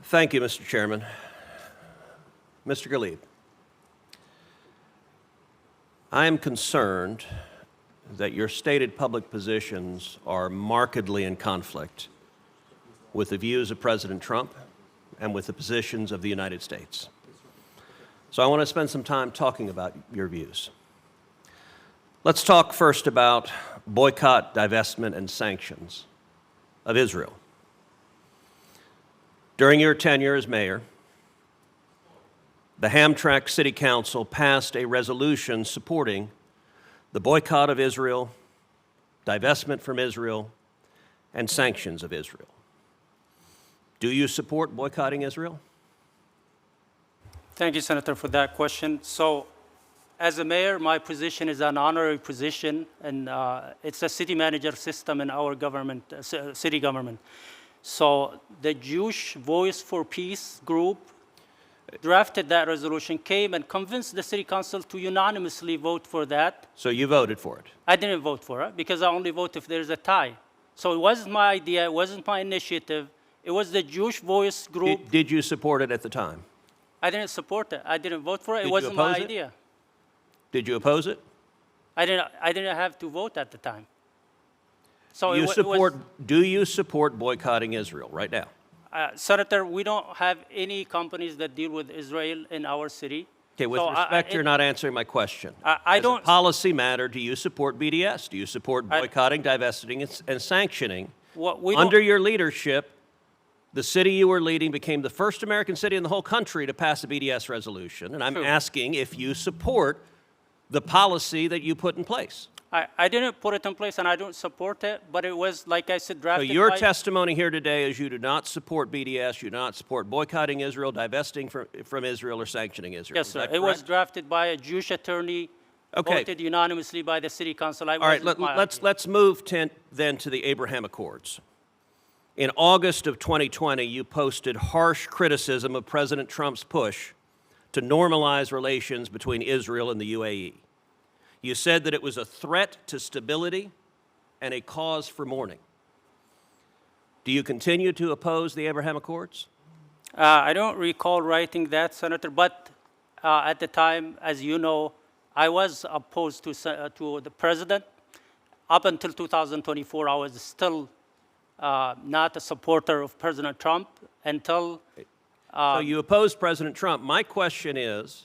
Thank you, Mr. Chairman. Mr. Ghalib, I am concerned that your stated public positions are markedly in conflict with the views of President Trump and with the positions of the United States. So I want to spend some time talking about your views. Let's talk first about boycott, divestment, and sanctions of Israel. During your tenure as mayor, the Hamtramck City Council passed a resolution supporting the boycott of Israel, divestment from Israel, and sanctions of Israel. Do you support boycotting Israel? Thank you, Senator, for that question. So, as a mayor, my position is an honorary position, and it's a city manager system in our government, city government. So, the Jewish Voice for Peace group drafted that resolution, came and convinced the city council to unanimously vote for that. So you voted for it? I didn't vote for it because I only vote if there's a tie. So it wasn't my idea, it wasn't my initiative. It was the Jewish Voice group. Did you support it at the time? I didn't support it. I didn't vote for it. Did it wasn't you oppose my it? idea. Did you oppose it? I didn't have to vote at the time. So Do you support boycotting Israel right now? Senator, we don't have any companies that deal with Israel in our city. Okay, with respect, you're not answering my question. I don't. As a policy matter, do you support BDS? Do you support boycotting, divesting, and sanctioning? Under your leadership, the city you were leading became the first American city in the whole country to pass a BDS resolution, and I'm asking if you support the policy that you put in place. I didn't put it in place, and I don't support it, but it was, like I said, drafted So your testimony here today is you do not support BDS, you do not support boycotting Israel, divesting from Israel, or sanctioning Israel. Yes, sir. It was drafted by a Jewish attorney, voted unanimously by the city council. All right, let's move then to the Abraham Accords. In August of 2020, you posted harsh criticism of President Trump's push to normalize relations between Israel and the UAE. You said that it was a threat to stability and a cause for mourning. Do you continue to oppose the Abraham Accords? I don't recall writing that, Senator, but at the time, as you know, I was opposed to the president. Up until 2024, I was still not a supporter of President Trump until... So you opposed President Trump. My question is,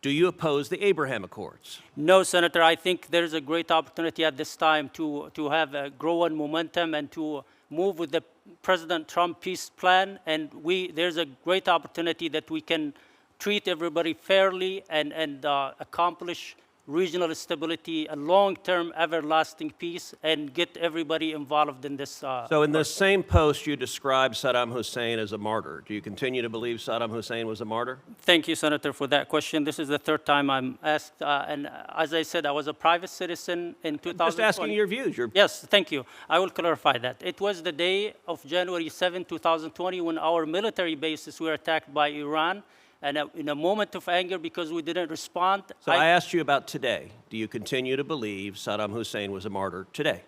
do you oppose the Abraham Accords? No, Senator. I think there's a great opportunity at this time to have a growing momentum and to move with the President Trump peace plan. And there's a great opportunity that we can treat everybody fairly and accomplish regional stability, a long-term, everlasting peace, and get everybody involved in this. So in this same post, you described Saddam Hussein as a martyr. Do you continue to believe Saddam Hussein was a martyr? Thank you, Senator, for that question. This is the third time I'm asked. And as I said, I was a private citizen in 2020. I'm just asking your views. Yes, thank you. I will clarify that. It was the day of January 7, 2020, when our military bases were attacked by Iran. And in a moment of anger, because we didn't respond. So I asked you about today. Do you continue to believe Saddam Hussein was a martyr today?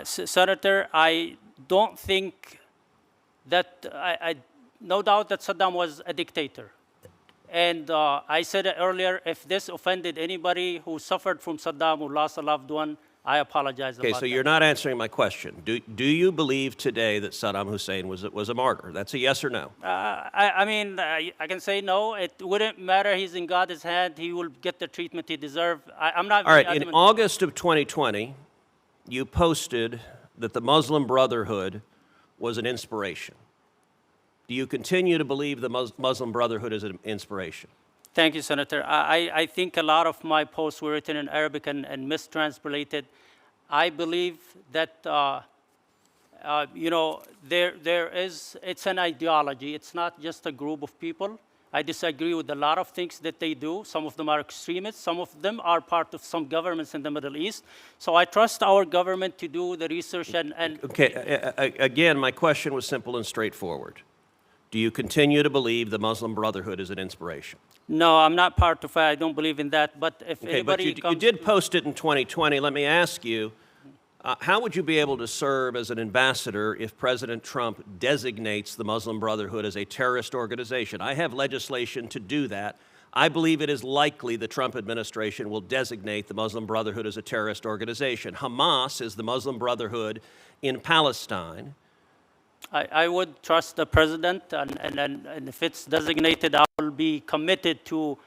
Senator, I don't think that, no doubt that Saddam was a dictator. And I said it earlier, if this offended anybody who suffered from Saddam, who lost a loved one, I apologize about that. Okay, so you're not answering my question. Do you believe today that Saddam Hussein was a martyr? That's a yes or no. I can say no. It wouldn't matter. He's in God's hand. He will get the treatment he deserves. I'm not. All right, in August of 2020, you posted that the Muslim Brotherhood was an inspiration. Do you continue to believe the Muslim Brotherhood is an inspiration? Thank you, Senator. I think a lot of my posts were written in Arabic and mistranslated. I believe that, it's an ideology. It's not just a group of people. I disagree with a lot of things that they do. Some of them are extremists. Some of them are part of some governments in the Middle East. So I trust our government to do the research and Okay, again, my question was simple and straightforward. Do you continue to believe the Muslim Brotherhood is an inspiration? No, I'm not part of it. I don't believe in that. But if okay, anybody but you did post it in 2020. Let me ask you, How would you be able to serve as an ambassador if President Trump designates the Muslim Brotherhood as a terrorist organization? I have legislation to do that. I believe it is likely the Trump administration will designate the Muslim Brotherhood as a terrorist organization. Hamas is the Muslim Brotherhood in Palestine. I would trust the president, and if it's designated, I will be committed to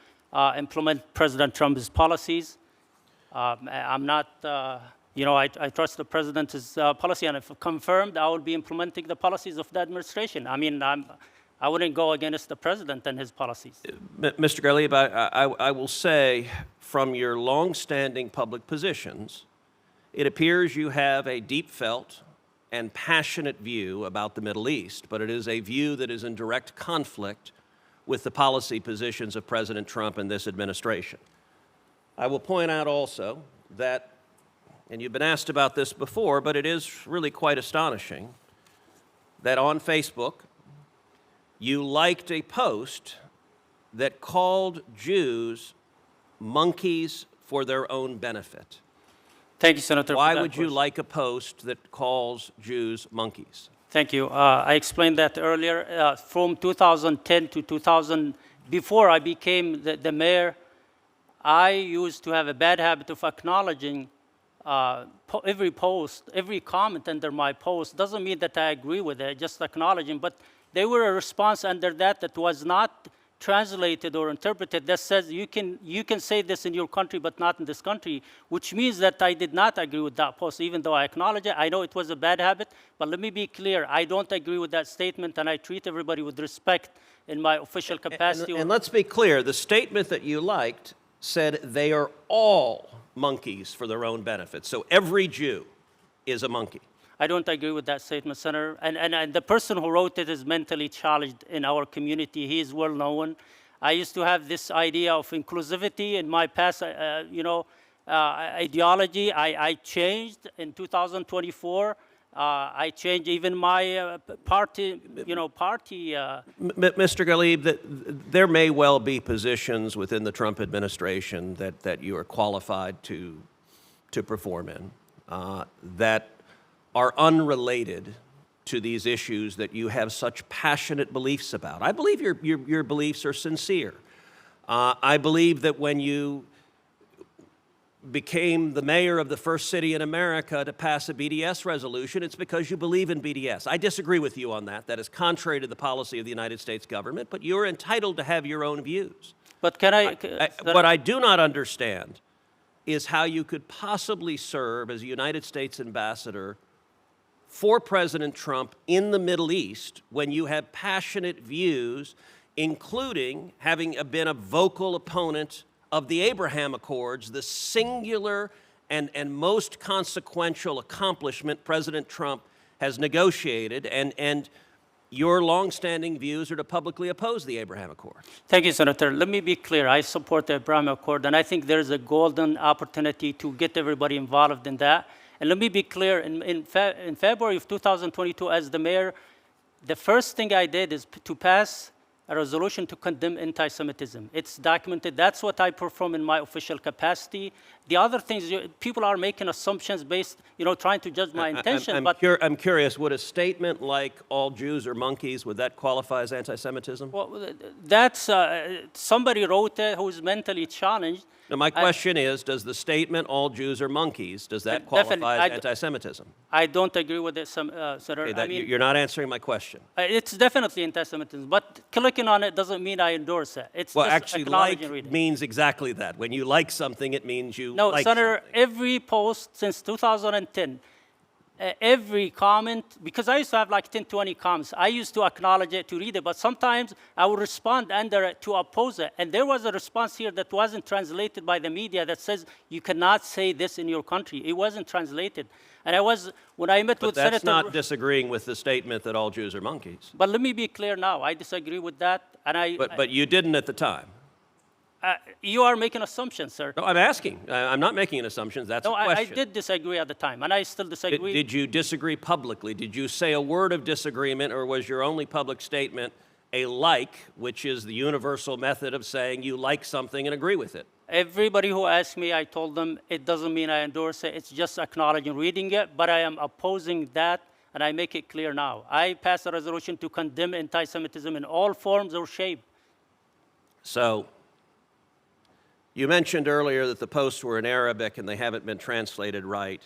implement President Trump's policies. I'm not, I trust the president's policy, and if confirmed, I will be implementing the policies of the administration. I mean, I wouldn't go against the president and his policies. Mr. Ghalib, I will say, from your long-standing public positions, it appears you have a deep-felt and passionate view about the Middle East, but it is a view that is in direct conflict with the policy positions of President Trump and this administration. I will point out also that, and you've been asked about this before, but it is really quite astonishing, that on Facebook, you liked a post that called Jews monkeys for their own benefit. Thank you, Senator. Why would you like a post that calls Jews monkeys? Thank you. I explained that earlier. From 2010 to 2000, before I became the mayor, I used to have a bad habit of acknowledging every post, every comment under my post. Doesn't mean that I agree with it, just acknowledging. But there were a response under that was not translated or interpreted that says you can say this in your country but not in this country, which means that I did not agree with that post, even though I acknowledge it. I know it was a bad habit, but let me be clear. I don't agree with that statement, and I treat everybody with respect in my official capacity. And let's be clear, the statement that you liked said they are all monkeys for their own benefit. So every Jew is a monkey. I don't agree with that statement, Senator. And the person who wrote it is mentally challenged in our community. He is well known. I used to have this idea of inclusivity in my past, ideology. I changed in 2024. I changed even my party, Mr. Ghalib, there may well be positions within the Trump administration that you are qualified to perform in that are unrelated to these issues that you have such passionate beliefs about. I believe your beliefs are sincere. I believe that when you became the mayor of the first city in America to pass a BDS resolution, it's because you believe in BDS. I disagree with you on that. That is contrary to the policy of the United States government, but you're entitled to have your own views. But what I do not understand is how you could possibly serve as a United States ambassador for President Trump in the Middle East when you have passionate views, including having been a vocal opponent of the Abraham Accords, the singular and most consequential accomplishment President Trump has negotiated, and your longstanding views are to publicly oppose the Abraham Accord. Thank you, Senator. Let me be clear. I support the Abraham Accord, and I think there's a golden opportunity to get everybody involved in that. And let me be clear, in February of 2022, as the mayor, the first thing I did is to pass a resolution to condemn anti-Semitism. It's documented. That's what I perform in my official capacity. The other things, people are making assumptions based, trying to judge my intention. I'm curious, would a statement like all Jews are monkeys, would that qualify as anti-Semitism? Well, that's, somebody wrote it who's mentally challenged. Now, my question is, does the statement all Jews are monkeys, does that qualify as anti-Semitism? I don't agree with it, Senator. Okay, you're not answering my question. It's definitely anti-Semitism, but clicking on it doesn't mean I endorse it. It's well, just actually, like means exactly that. When you like something, it means you like Senator, something. every post since 2010, every comment, because I used to have like 10, 20 comments, I used to acknowledge it, to read it, but sometimes I would respond under it to oppose it. And there was a response here that wasn't translated by the media that says, you cannot say this in your country. It wasn't translated. And when I met with Senator... But that's not disagreeing with the statement that all Jews are monkeys. But let me be clear now, I disagree with that, and But you didn't at the time. You are making assumptions, sir. No, I'm asking. I'm not making an assumption. That's a question. I did disagree at the time, and I still disagree. Did you disagree publicly? Did you say a word of disagreement, or was your only public statement a like, which is the universal method of saying you like something and agree with it. Everybody who asked me, I told them it doesn't mean I endorse it. It's just acknowledging reading it, but I am opposing that, and I make it clear now. I passed a resolution to condemn anti-Semitism in all forms or shape. So you mentioned earlier that the posts were in Arabic and they haven't been translated right.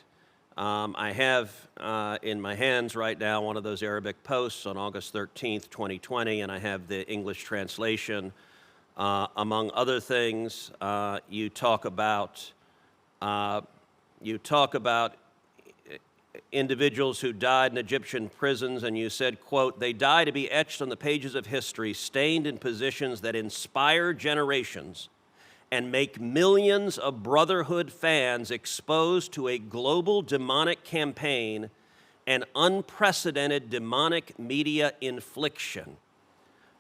I have in my hands right now one of those Arabic posts on August 13th, 2020, and I have the English translation. Among other things, you talk about individuals who died in Egyptian prisons, and you said, quote, "They die to be etched on the pages of history, stained in positions that inspire generations and make millions of Brotherhood fans exposed to a global demonic campaign and unprecedented demonic media infliction.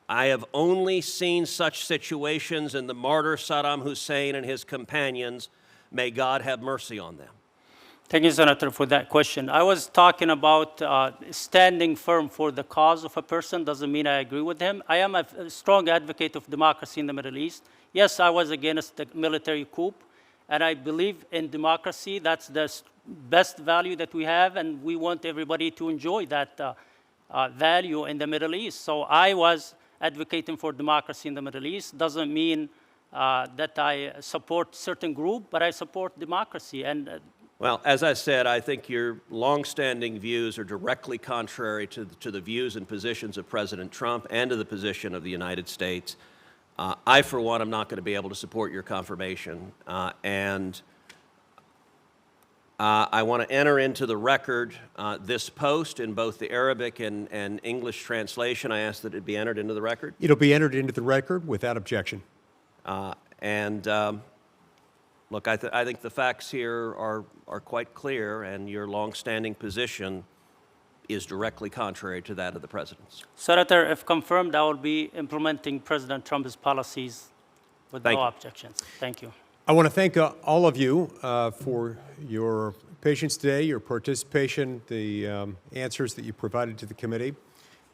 I have only seen such situations in the martyr Saddam Hussein and his companions. May God have mercy on them." Thank you, Senator, for that question. I was talking about standing firm for the cause of a person doesn't mean I agree with him. I am a strong advocate of democracy in the Middle East. Yes, I was against the military coup, and I believe in democracy. That's the best value that we have, and we want everybody to enjoy that value in the Middle East. So I was advocating for democracy in the Middle East. Doesn't mean that I support certain group, but I support democracy. And well, as I said, I think your longstanding views are directly contrary to the views and positions of President Trump and to the position of the United States. I, for one, am not going to be able to support your confirmation. I want to enter into the record this post in both the Arabic and English translation. I ask that it be entered into the record. It'll be entered into the record without objection. Look, I think the facts here are quite clear, and your longstanding position is directly contrary to that of the President's. Senator, if confirmed, I will be implementing President Trump's policies with no objections. Thank you. I want to thank all of you for your patience today, your participation, the answers that you provided to the committee.